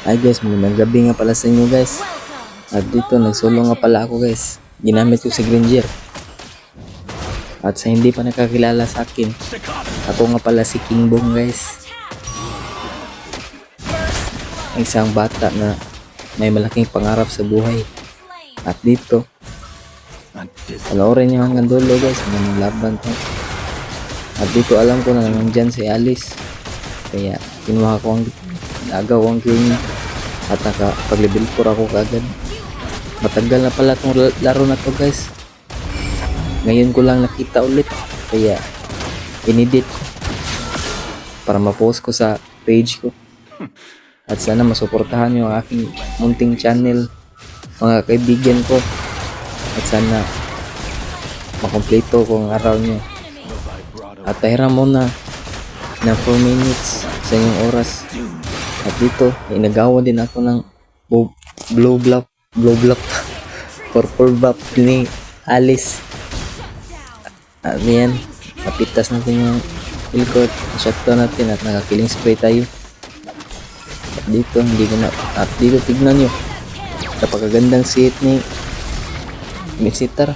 Ay guys, magandang gabi nga pala sa inyo guys. At dito nagsolo nga pala ako guys. Ginamit ko si Granger. At sa hindi pa nakakilala sa akin, ako nga pala si King Bong guys. Isang bata na may malaking pangarap sa buhay. At dito, panoorin nyo hanggang dulo guys, hanggang laban to. At dito alam ko na nandyan si Alice. Kaya kinuha ko ang agaw ang kill niya. At nakapag-level 4 ako kagad. Matagal na pala itong laro na to guys. Ngayon ko lang nakita ulit. Kaya inedit ko para ma-post ko sa page ko. At sana masuportahan nyo ang aking munting channel, mga kaibigan ko. At sana makompleto ko ang araw nyo. At tahiram mo na 4 minutes sa inyong oras. At dito, inagawa din ako ng blue block, purple block ni Alice. At yan, napitas natin yung ilkot, shotgun natin at nakakilling spray tayo. At dito, hindi ko na, at dito tignan nyo, napakagandang sit ni Mitsitar.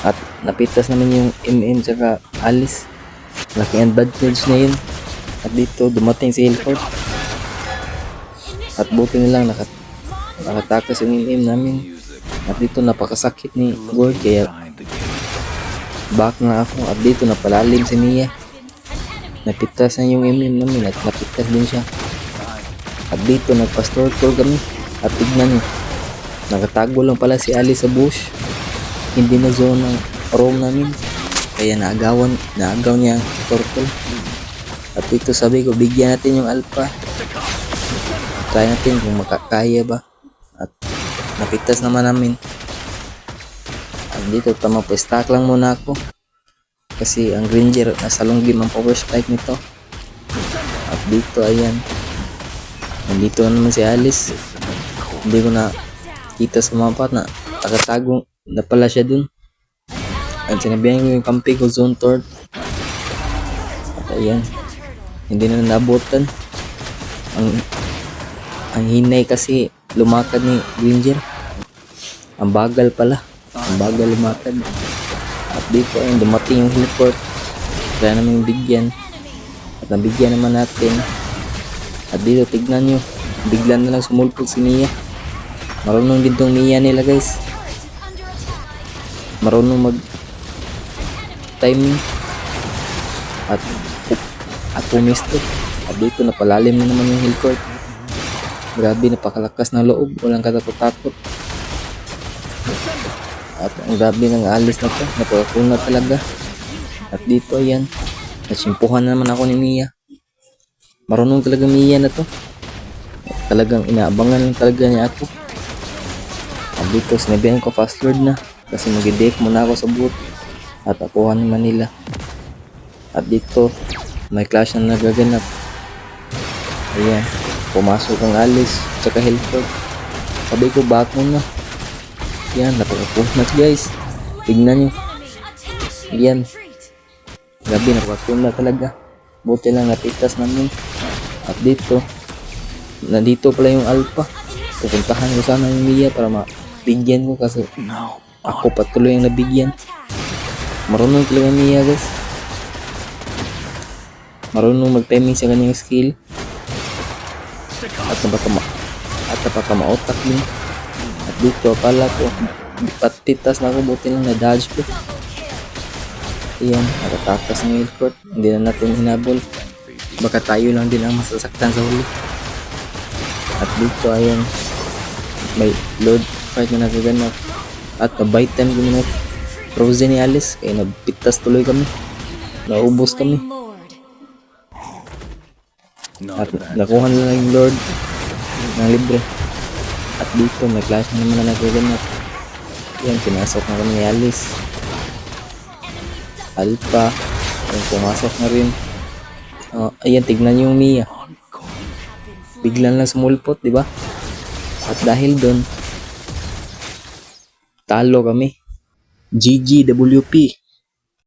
At napitas naman yung MM tsaka Alice. Laking advantage na yun. At dito, dumating si Hilford. At buti nilang nakatakas yung MM namin. At dito napakasakit ni Gord kaya back na ako. At dito napalalim si Mia. Napitas na yung MM namin at napitas din siya. At dito nagpa-store kami. At tignan nyo, nakatago lang pala si Ali sa bush. Hindi na zone ng roam namin. Kaya naagaw niya ang turtle. At dito sabi ko, bigyan natin yung alpha. Try natin kung makakaya ba. At napitas naman namin. At dito stack lang muna ako. Kasi ang Granger nasa long game ang power spike nito. At dito ayan. Nandito naman si Alice. Hindi ko na kita sa mapa na nakatago na pala siya dun. At sinabihan ko yung kampi ko zone toward. At ayan. Hindi na nabutan. Ang hinay kasi lumakad ni Granger. Ang bagal pala. Ang bagal lumakad. At dito ay dumating yung Hilford. Kaya namin bigyan. At nabigyan naman natin. At dito tignan nyo. Bigla na lang sumulpot si Mia. Marunong din tong Mia nila guys. Marunong mag timing. At pumisto. At dito napalalim na naman yung Hilford. Grabe, napakalakas ng loob. Walang katakot-takot. At ang grabe ng Alice na to. Napakakuna talaga. At dito ayan. Natsimpuhan na naman ako ni Mia. Marunong talaga Mia na to. Talagang inaabangan lang talaga niya ako. At dito sinabihan ko fast lord na. Kasi mag-def muna ako sa boot. At akuha naman nila. At dito may clash na nagaganap. Ayan. Pumasok ang Alice tsaka Hilford. Sabi ko back muna. Yan, napaka-push match guys. Tignan nyo. Yan. Grabe, napaka-push na talaga. Buti lang napitas namin. At dito, nandito pala yung alpha. Pupuntahan ko sana yung Mia para mabigyan ko kasi ako patuloy ang nabigyan. Marunong talaga Mia guys. Marunong mag-timing sa kanyang skill. At napaka-maotak din. At dito pala ko patitas na ako, buti lang na-dodge ko. Ayan, nakatakas ng Hilford. Hindi na natin hinabol. Baka tayo lang din ang masasaktan sa huli. At dito ayan, may load fight na nagaganap. At na-bite time ko na frozen ni Alice. Kaya napitas tuloy kami. Naubos kami. At nakuha na lang yung Lord ng libre. At dito may clash na naman na nagaganap. Yan, pinasok na kami ni Alice. Alpha. Yan, pumasok na rin. Ayan, tignan yung Mia. Biglang lang sumulpot, di ba? At dahil doon, talo kami. GG WP.